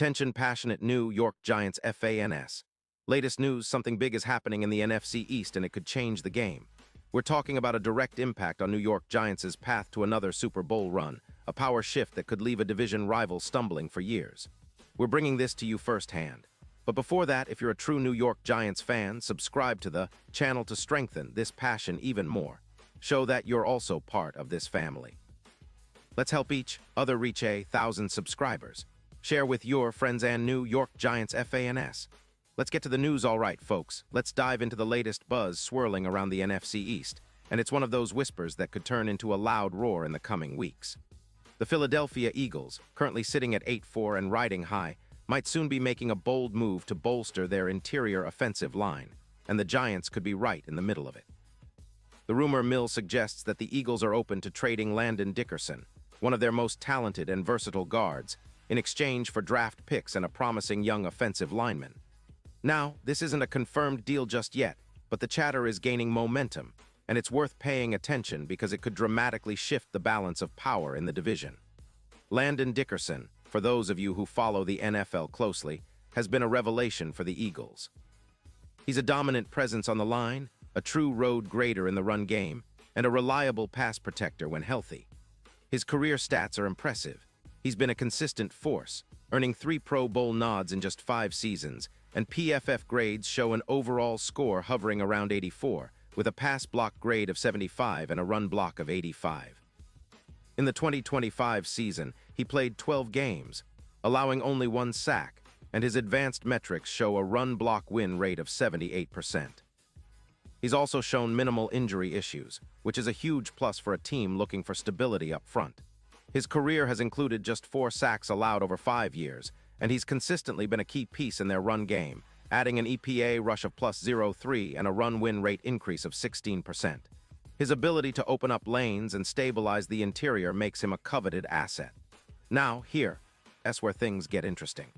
Attention passionate New York Giants fans. Latest news, something big is happening in the NFC East and it could change the game. We're talking about a direct impact on New York Giants' path to another Super Bowl run, a power shift that could leave a division rival stumbling for years. We're bringing this to you firsthand. But before that, if you're a true New York Giants fan, subscribe to the channel to strengthen this passion even more. Show that you're also part of this family. Let's help each other reach 1,000 subscribers. Share with your friends and New York Giants fans. Let's get to the news, all right, folks. Let's dive into the latest buzz swirling around the NFC East, and it's one of those whispers that could turn into a loud roar in the coming weeks. The Philadelphia Eagles, currently sitting at 8-4 and riding high, might soon be making a bold move to bolster their interior offensive line, and the Giants could be right in the middle of it. The rumor mill suggests that the Eagles are open to trading Landon Dickerson, one of their most talented and versatile guards, in exchange for draft picks and a promising young offensive lineman. Now, this isn't a confirmed deal just yet, but the chatter is gaining momentum, and it's worth paying attention because it could dramatically shift the balance of power in the division. Landon Dickerson, for those of you who follow the NFL closely, has been a revelation for the Eagles. He's a dominant presence on the line, a true road grader in the run game, and a reliable pass protector when healthy. His career stats are impressive. He's been a consistent force, earning 3 Pro Bowl nods in just 5 seasons, and PFF grades show an overall score hovering around 84, with a pass block grade of 75 and a run block of 85. In the 2025 season, he played 12 games, allowing only 1 sack, and his advanced metrics show a run block win rate of 78%. He's also shown minimal injury issues, which is a huge plus for a team looking for stability up front. His career has included just 4 sacks allowed over 5 years, and he's consistently been a key piece in their run game, adding an EPA rush of +0.3 and a run-win rate increase of 16%. His ability to open up lanes and stabilize the interior makes him a coveted asset. Now, that's where things get interesting.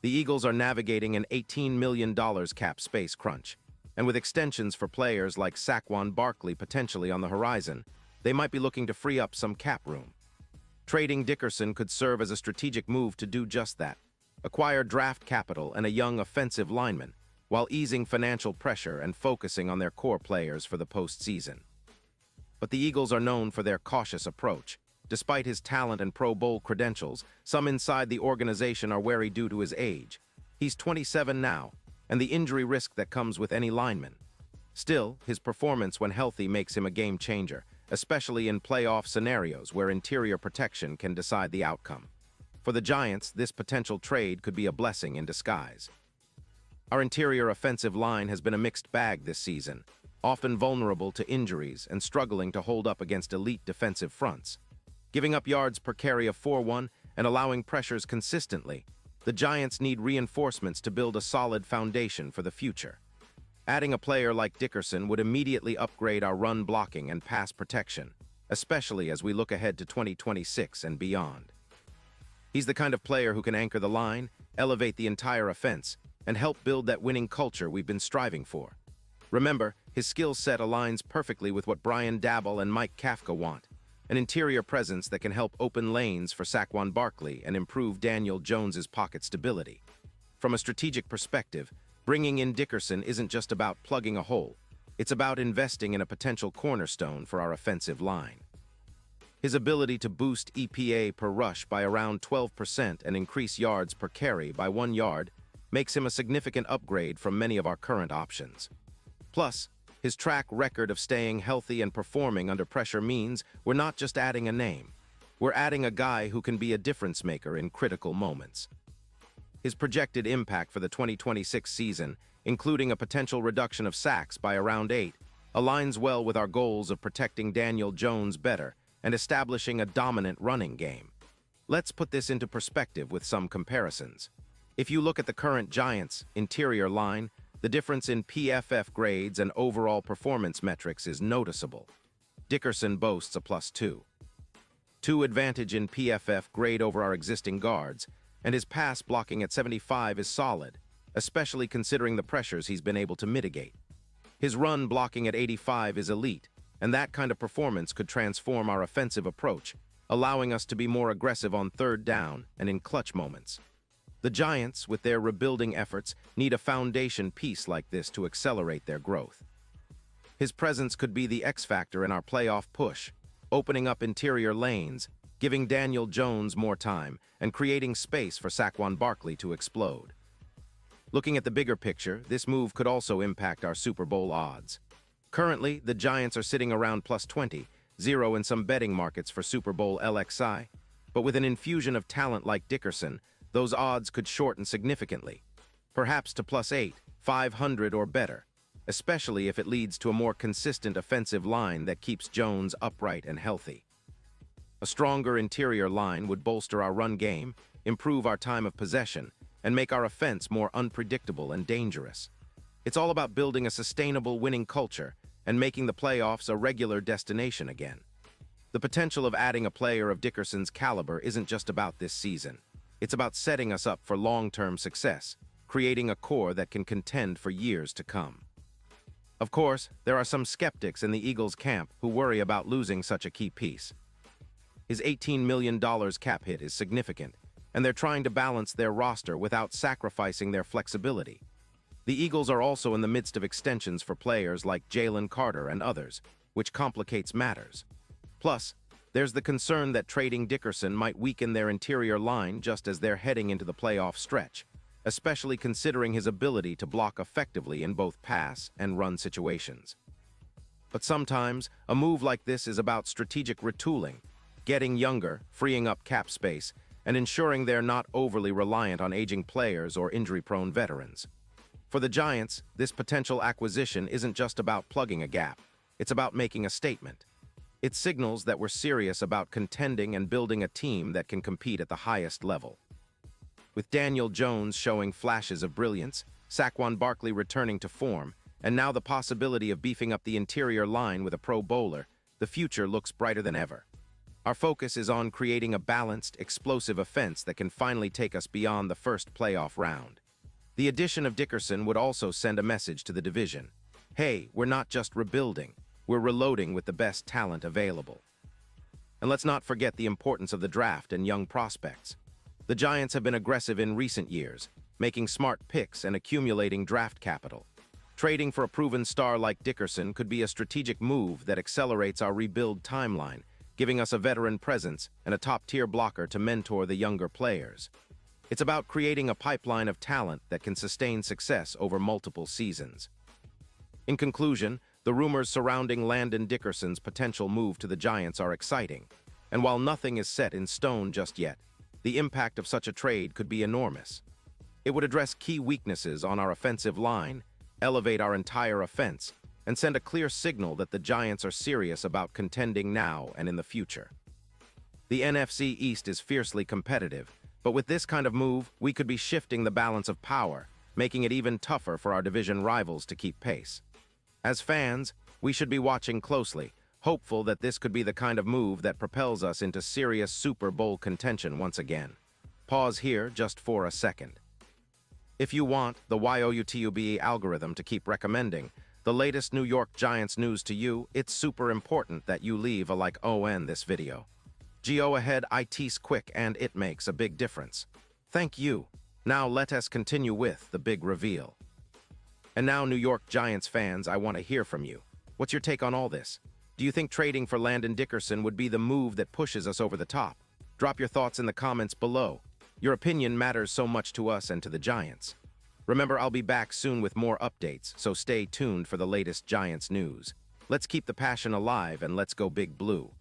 The Eagles are navigating an $18 million cap space crunch, and with extensions for players like Saquon Barkley potentially on the horizon, they might be looking to free up some cap room. Trading Dickerson could serve as a strategic move to do just that, acquire draft capital and a young offensive lineman, while easing financial pressure and focusing on their core players for the postseason. But the Eagles are known for their cautious approach. Despite his talent and Pro Bowl credentials, some inside the organization are wary due to his age. He's 27 now, and the injury risk that comes with any lineman. Still, his performance when healthy makes him a game changer, especially in playoff scenarios where interior protection can decide the outcome. For the Giants, this potential trade could be a blessing in disguise. Our interior offensive line has been a mixed bag this season, often vulnerable to injuries and struggling to hold up against elite defensive fronts. Giving up yards per carry of 4-1 and allowing pressures consistently, the Giants need reinforcements to build a solid foundation for the future. Adding a player like Dickerson would immediately upgrade our run blocking and pass protection, especially as we look ahead to 2026 and beyond. He's the kind of player who can anchor the line, elevate the entire offense, and help build that winning culture we've been striving for. Remember, his skill set aligns perfectly with what Brian Daboll and Mike Kafka want, an interior presence that can help open lanes for Saquon Barkley and improve Daniel Jones's pocket stability. From a strategic perspective, bringing in Dickerson isn't just about plugging a hole. It's about investing in a potential cornerstone for our offensive line. His ability to boost EPA per rush by around 12% and increase yards per carry by 1 yard makes him a significant upgrade from many of our current options. Plus, his track record of staying healthy and performing under pressure means we're not just adding a name. We're adding a guy who can be a difference maker in critical moments. His projected impact for the 2026 season, including a potential reduction of sacks by around 8, aligns well with our goals of protecting Daniel Jones better and establishing a dominant running game. Let's put this into perspective with some comparisons. If you look at the current Giants' interior line, the difference in PFF grades and overall performance metrics is noticeable. Dickerson boasts a +2 advantage in PFF grade over our existing guards, and his pass blocking at 75 is solid, especially considering the pressures he's been able to mitigate. His run blocking at 85 is elite, and that kind of performance could transform our offensive approach, allowing us to be more aggressive on 3rd down and in clutch moments. The Giants, with their rebuilding efforts, need a foundation piece like this to accelerate their growth. His presence could be the X factor in our playoff push, opening up interior lanes, giving Daniel Jones more time, and creating space for Saquon Barkley to explode. Looking at the bigger picture, this move could also impact our Super Bowl odds. Currently, the Giants are sitting around +20, zero in some betting markets for Super Bowl LXI, but with an infusion of talent like Dickerson, those odds could shorten significantly, perhaps to +8, 500 or better, especially if it leads to a more consistent offensive line that keeps Jones upright and healthy. A stronger interior line would bolster our run game, improve our time of possession, and make our offense more unpredictable and dangerous. It's all about building a sustainable winning culture and making the playoffs a regular destination again. The potential of adding a player of Dickerson's caliber isn't just about this season. It's about setting us up for long-term success, creating a core that can contend for years to come. Of course, there are some skeptics in the Eagles camp who worry about losing such a key piece. His $18 million cap hit is significant, and they're trying to balance their roster without sacrificing their flexibility. The Eagles are also in the midst of extensions for players like Jalen Carter and others, which complicates matters. Plus, there's the concern that trading Dickerson might weaken their interior line just as they're heading into the playoff stretch, especially considering his ability to block effectively in both pass and run situations. But sometimes, a move like this is about strategic retooling, getting younger, freeing up cap space, and ensuring they're not overly reliant on aging players or injury-prone veterans. For the Giants, this potential acquisition isn't just about plugging a gap. It's about making a statement. It signals that we're serious about contending and building a team that can compete at the highest level. With Daniel Jones showing flashes of brilliance, Saquon Barkley returning to form, and now the possibility of beefing up the interior line with a Pro Bowler, the future looks brighter than ever. Our focus is on creating a balanced, explosive offense that can finally take us beyond the first playoff round. The addition of Dickerson would also send a message to the division. Hey, we're not just rebuilding, we're reloading with the best talent available. And let's not forget the importance of the draft and young prospects. The Giants have been aggressive in recent years, making smart picks and accumulating draft capital. Trading for a proven star like Dickerson could be a strategic move that accelerates our rebuild timeline, giving us a veteran presence and a top-tier blocker to mentor the younger players. It's about creating a pipeline of talent that can sustain success over multiple seasons. In conclusion, the rumors surrounding Landon Dickerson's potential move to the Giants are exciting, and while nothing is set in stone just yet, the impact of such a trade could be enormous. It would address key weaknesses on our offensive line, elevate our entire offense, and send a clear signal that the Giants are serious about contending now and in the future. The NFC East is fiercely competitive, but with this kind of move, we could be shifting the balance of power, making it even tougher for our division rivals to keep pace. As fans, we should be watching closely, hopeful that this could be the kind of move that propels us into serious Super Bowl contention once again. Pause here just for a second. If you want the YouTube algorithm to keep recommending the latest New York Giants news to you, it's super important that you leave a like on this video. Go ahead, it's quick and it makes a big difference. Thank you. Now let us continue with the big reveal. And now, New York Giants fans, I want to hear from you. What's your take on all this? Do you think trading for Landon Dickerson would be the move that pushes us over the top? Drop your thoughts in the comments below. Your opinion matters so much to us and to the Giants. Remember, I'll be back soon with more updates, so stay tuned for the latest Giants news. Let's keep the passion alive and let's go Big Blue.